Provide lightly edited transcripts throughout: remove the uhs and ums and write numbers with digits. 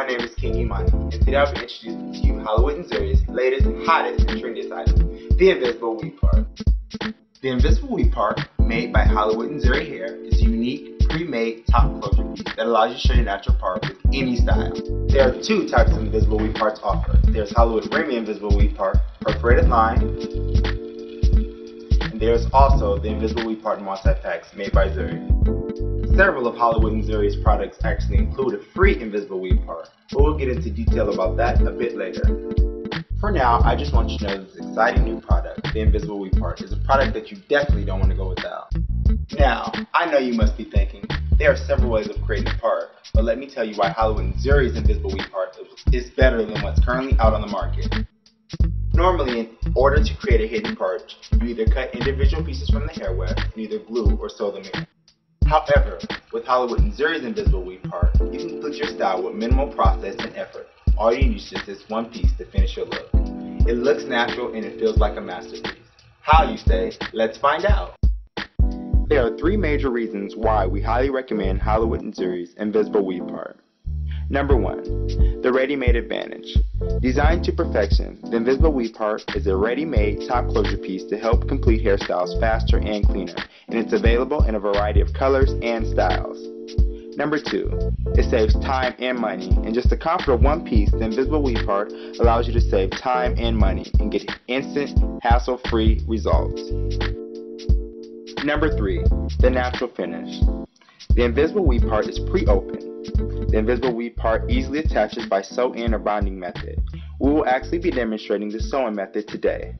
name is King Imani, and today I'll be introducing to you Hollywood & Zury's latest, hottest, and trendiest item, the Invisible Weave Part. The Invisible Weave Part, made by Hollywood & Zury Hair, is a unique, pre-made top closure piece that allows you to show your natural part with any style. There are two types of Invisible Weave Parts offered. There's Hollywood Premium Invisible Weave Part, perforated line, and there's also the Invisible Weave Part multi-packs made by Zury. Several of Hollywood & Zury's products actually include a free Invisible Weave Part, but we'll get into detail about that a bit later. For now, I just want you to know this exciting new product, the Invisible Weave Part, is a product that you definitely don't want to go without. Now, I know you must be thinking, there are several ways of creating a part, but let me tell you why Hollywood & Zury's Invisible Weave Part is better than what's currently out on the market. Normally, in order to create a hidden part, you either cut individual pieces from the hair web and either glue or sew them in. However, with Hollywood & Zury's Invisible Weave Part, you can complete your style with minimal process and effort. All you need is just this one piece to finish your look. It looks natural and it feels like a masterpiece. How, you say? Let's find out. There are three major reasons why we highly recommend Hollywood & Zury's Invisible Weave Part. Number 1, the ready-made advantage. Designed to perfection, the Invisible Weave Part is a ready-made top closure piece to help complete hairstyles faster and cleaner, and it's available in a variety of colors and styles. Number 2, it saves time and money. In just the comfort of one piece, the Invisible Weave Part allows you to save time and money and get instant, hassle-free results. Number 3, the natural finish. The Invisible Weave Part is pre-open. The Invisible Weave Part easily attaches by sew-in or bonding method. We will actually be demonstrating the sewing method today.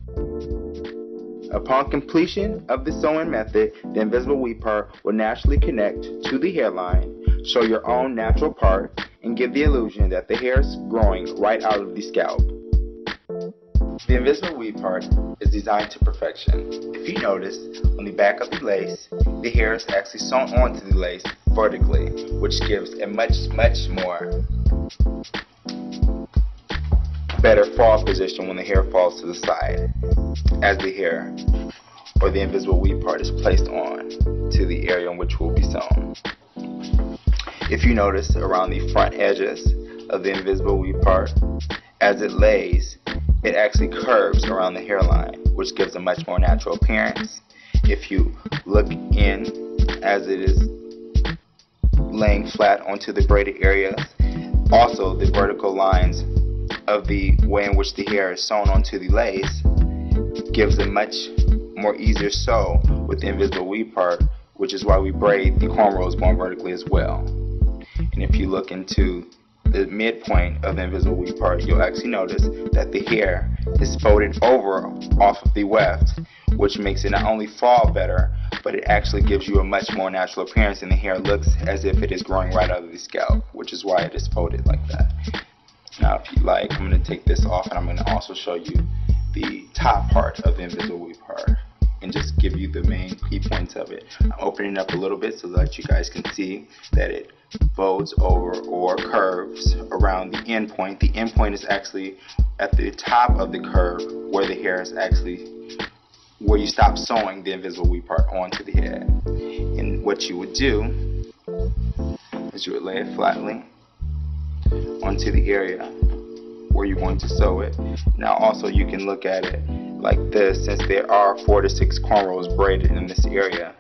Upon completion of the sewing method, the Invisible Weave Part will naturally connect to the hairline, show your own natural part, and give the illusion that the hair is growing right out of the scalp. The Invisible Weave Part is designed to perfection. If you notice, on the back of the lace, the hair is actually sewn onto the lace vertically, which gives a much more better fall position when the hair falls to the side, as the hair or the Invisible Weave Part is placed on to the area in which will be sewn. If you notice around the front edges of the Invisible Weave Part, as it lays, it actually curves around the hairline, which gives a much more natural appearance. If you look in as it is laying flat onto the braided areas, also the vertical lines of the way in which the hair is sewn onto the lace gives a much more easier sew with the Invisible Weave Part, which is why we braid the cornrows going vertically as well. And if you look into the midpoint of the Invisible Weave Part, you'll actually notice that the hair is folded over off of the weft, which makes it not only fall better, but it actually gives you a much more natural appearance, and the hair looks as if it is growing right out of the scalp, which is why it is folded like that. Now, if you like, I'm going to take this off, and I'm going to also show you the top part of the Invisible Weave Part and just give you the main key points of it. I'm opening it up a little bit so that you guys can see that it folds over or curves around the end point. The end point is actually at the top of the curve where the hair is actually where you stop sewing the Invisible Weave Part onto the head. And what you would do is you would lay it flatly onto the area where you're going to sew it. Now also you can look at it like this. Since there are 4 to 6 cornrows braided in this area,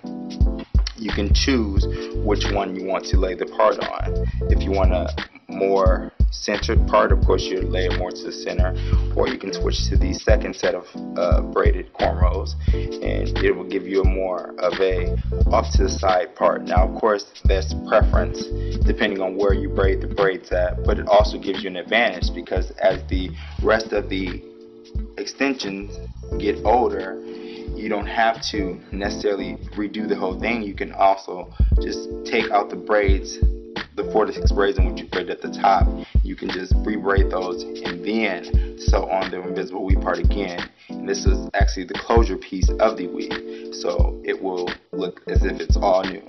you can choose which one you want to lay the part on. If you want a more centered part, of course you lay it more to the center, or you can switch to the second set of braided cornrows, and it will give you a more of a off to the side part. Now of course there's preference depending on where you braid the braids at, but it also gives you an advantage because as the rest of the extensions get older, you don't have to necessarily redo the whole thing. You can also just take out the braids, the 4 to 6 braids in which you braid at the top. You can just re-braid those and then sew on the Invisible Weave Part again. And this is actually the closure piece of the weave, so it will look as if it's all new.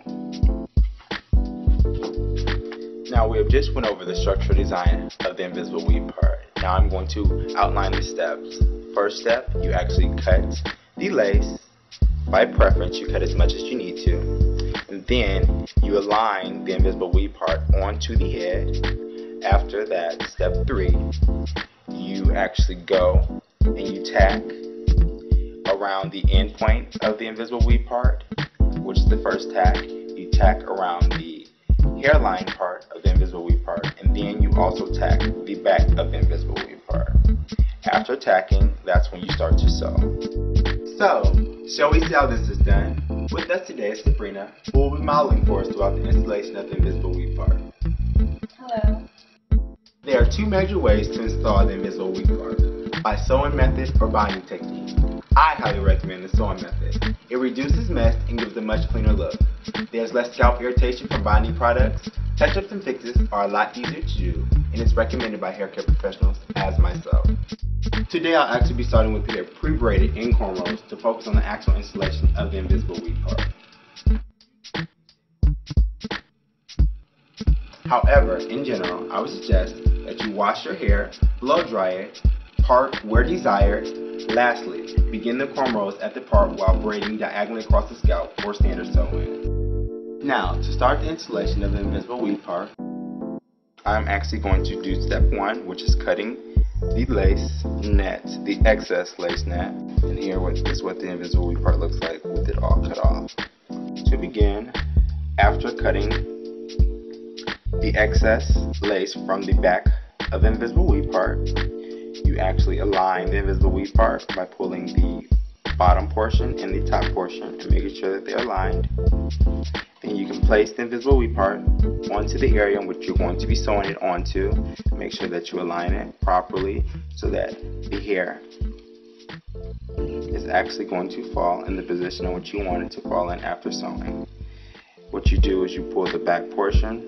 Now we have just went over the structural design of the Invisible Weave Part. Now I'm going to outline the steps. First step, you actually cut the lace. By preference, you cut as much as you need to, and then you align the Invisible Weave Part onto the head. After that, step 3, you actually go and you tack around the end point of the invisible weave part, which is the first tack. You tack around the hairline part of the invisible weave part, and then you also tack the back of the invisible weave part. After tacking, that's when you start to sew. So, shall we see how this is done? With us today is Sabrina, who will be modeling for us throughout the installation of the invisible weave part. Hello. There are 2 major ways to install the invisible weave part: by sewing method or binding technique. I highly recommend the sewing method. It reduces mess and gives a much cleaner look. There's less scalp irritation from binding products. Touch-ups and fixes are a lot easier to do, and it's recommended by hair care professionals as myself. Today I'll actually be starting with the hair pre-braided in cornrows to focus on the actual installation of the invisible weave part. However, in general, I would suggest that you wash your hair, blow dry it, part where desired. Lastly, begin the cornrows at the part while braiding diagonally across the scalp for standard sewing. Now, to start the installation of the invisible weave part, I'm actually going to do step 1, which is cutting the lace net, the excess lace net. And here is what the invisible weave part looks like with it all cut off. To begin, after cutting the excess lace from the back of the invisible weave part, you actually align the invisible weave part by pulling the bottom portion and the top portion and making sure that they're aligned. Then you can place the invisible weave part onto the area in which you're going to be sewing it onto. Make sure that you align it properly so that the hair is actually going to fall in the position in which you want it to fall in after sewing. What you do is you pull the back portion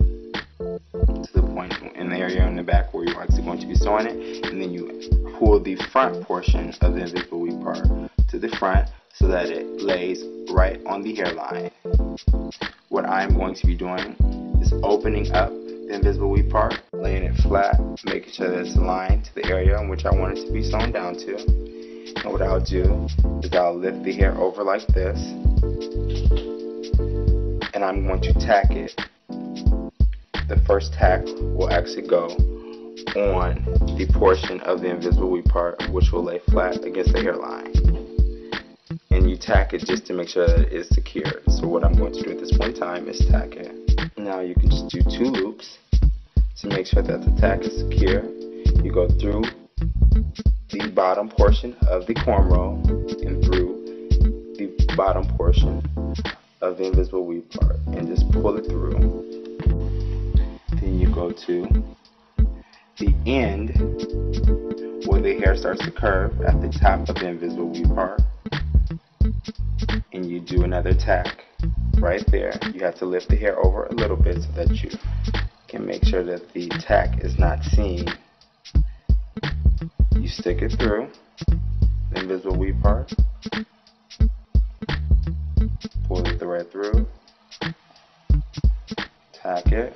to the point in the area in the back where you're actually going to be sewing it, and then you pull the front portion of the invisible weave part to the front so that it lays right on the hairline. What I'm going to be doing is opening up the invisible weave part, laying it flat, making sure that it's aligned to the area in which I want it to be sewn down to. And what I'll do is I'll lift the hair over like this, and I'm going to tack it. The first tack will actually go on the portion of the invisible weave part, which will lay flat against the hairline. And you tack it just to make sure that it is secured. So what I'm going to do at this point in time is tack it. Now you can just do 2 loops to make sure that the tack is secure. You go through the bottom portion of the cornrow and through the bottom portion of the invisible weave part and just pull it through. Then you go to the end where the hair starts to curve at the top of the invisible weave part, and you do another tack right there. You have to lift the hair over a little bit so that you can make sure that the tack is not seen. You stick it through the invisible weave part, pull the thread through, tack it.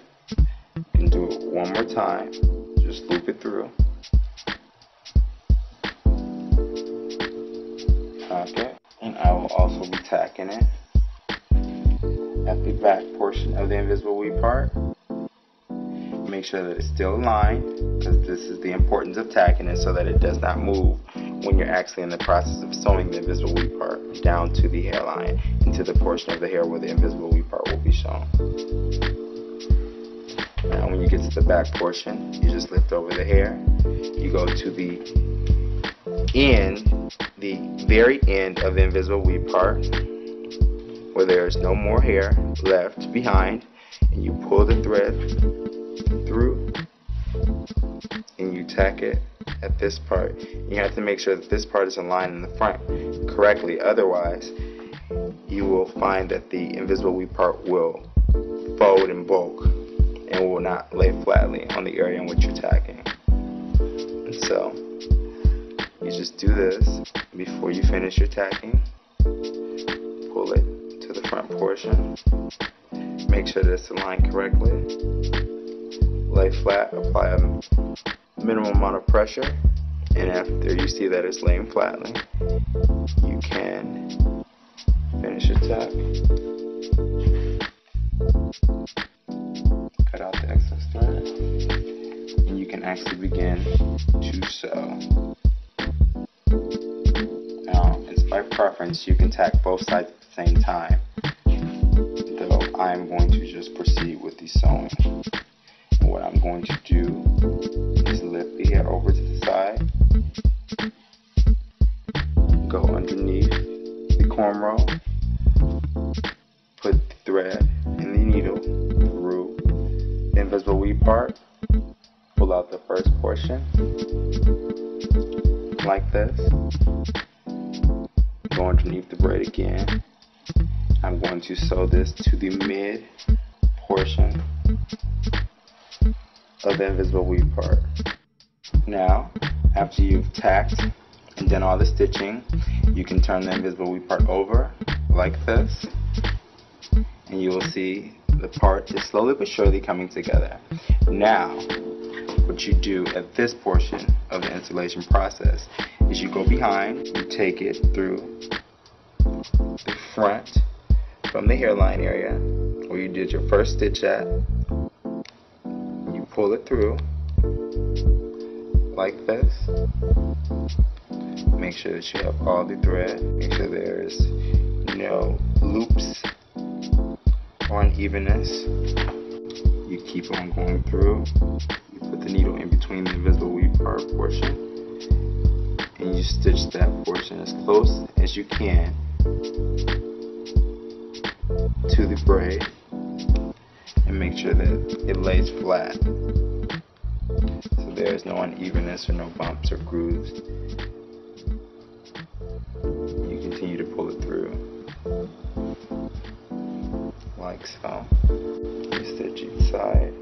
You can do it one more time. Just loop it through. Tack it. And I will also be tacking it at the back portion of the invisible weave part. Make sure that it's still aligned, because this is the importance of tacking it so that it does not move when you're actually in the process of sewing the invisible weave part down to the hairline into the portion of the hair where the invisible weave part will be shown. Now when you get to the back portion, you just lift over the hair. You go to the end, the very end of the invisible weave part where there is no more hair left behind, and you pull the thread through and you tack it at this part. You have to make sure that this part is aligned in the front correctly, otherwise you will find that the invisible weave part will fold and bulk and will not lay flatly on the area in which you're tacking. And so you just do this before you finish your tacking. Pull it to the front portion, make sure that it's aligned correctly, lay flat, apply a minimum amount of pressure, and after you see that it's laying flatly, you can finish your tack. Cut out the excess thread, actually begin to sew. Now, it's by preference, you can tack both sides at the same time, though I'm going to just proceed with the sewing. And what I'm going to do is lift the hair over to the side, go underneath the cornrow, put the thread and the needle through the invisible weave part, pull out the first portion like this, go underneath the braid again. I'm going to sew this to the mid portion of the invisible weave part. Now, after you've tacked and done all the stitching, you can turn the invisible weave part over like this, and you will see the part is slowly but surely coming together. Now, what you do at this portion of the installation process is you go behind, you take it through the front from the hairline area where you did your first stitch at. You pull it through like this. Make sure that you have all the thread. Make sure there's no loops or unevenness. You keep on going through. You put the needle in between the invisible weave part portion, and you stitch that portion as close as you can to the braid, and make sure that it lays flat, so there's no unevenness or no bumps or grooves. You continue to pull it through like so. You stitch each side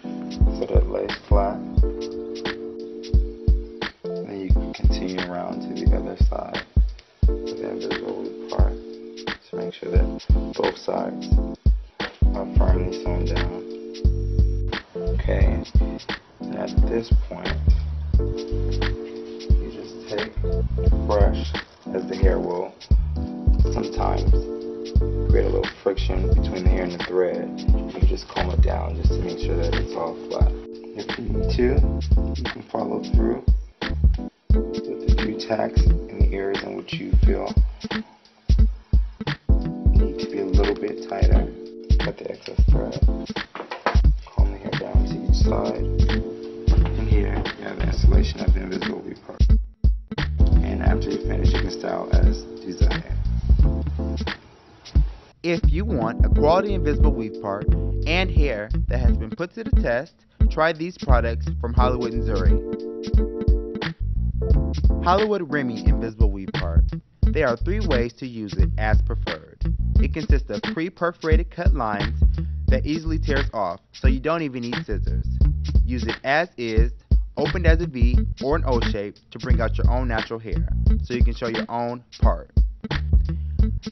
so that it lays flat. Then you can continue around to the other side of the invisible weave part to make sure that both sides are firmly sewn down. Okay, and at this point, you just take a brush, as the hair will sometimes create a little friction between the hair and the thread. You can just comb it down just to make sure that it's all flat. If you need to, you can follow through with a few tacks in the areas in which you feel need to be a little bit tighter. Cut the excess thread. Comb the hair down to each side. And here you have the installation of the invisible weave part. And after you finish, you can style as desired. If you want a quality invisible weave part and hair that has been put to the test, try these products from Hollywood and Zury. Hollywood Remy Invisible Weave Part. There are 3 ways to use it as preferred. It consists of pre-perforated cut lines that easily tears off, so you don't even need scissors. Use it as is, opened as a V or an O shape to bring out your own natural hair, so you can show your own part.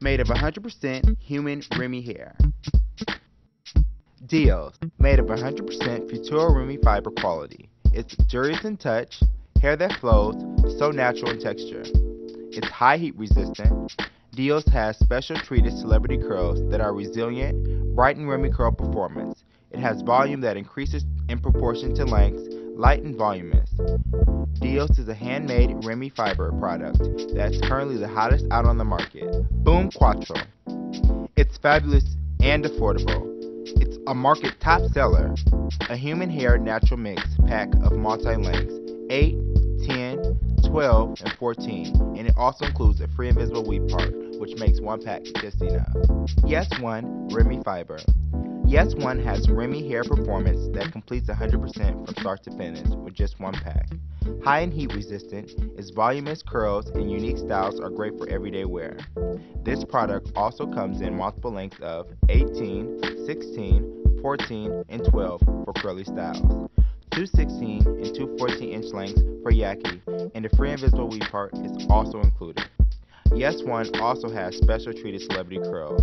Made of 100% human Remy hair. Deals, made of 100% Futura Remy fiber quality. It's luxurious in touch, hair that flows, so natural in texture. It's high heat resistant. Deals has special treated celebrity curls that are resilient, brighten Remy curl performance. It has volume that increases in proportion to length, light and voluminous. Deals is a handmade Remy fiber product that's currently the hottest out on the market. Boom Quattro. It's fabulous and affordable. It's a market top seller. A human hair natural mix pack of multi-lengths, 8, 10, 12, and 14, and it also includes a free invisible weave part, which makes one pack just enough. Yes One Remy Fiber. Yes One has Remy hair performance that completes 100% from start to finish with just one pack. High and heat resistant, its voluminous curls and unique styles are great for everyday wear. This product also comes in multiple lengths of 18, 16, 14, and 12 for curly styles. 2 16 and 2 14-inch lengths for yaki, and the free invisible weave part is also included. Yes One also has special treated celebrity curls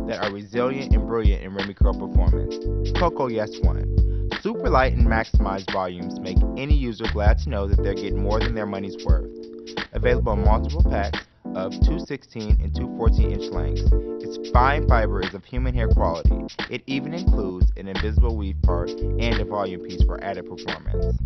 that are resilient and brilliant in Remy curl performance. Coco Yes One. Super light and maximized volumes make any user glad to know that they're getting more than their money's worth. Available in multiple packs of 216 and 214 inch lengths. Its fine fiber is of human hair quality. It even includes an invisible weave part and a volume piece for added performance.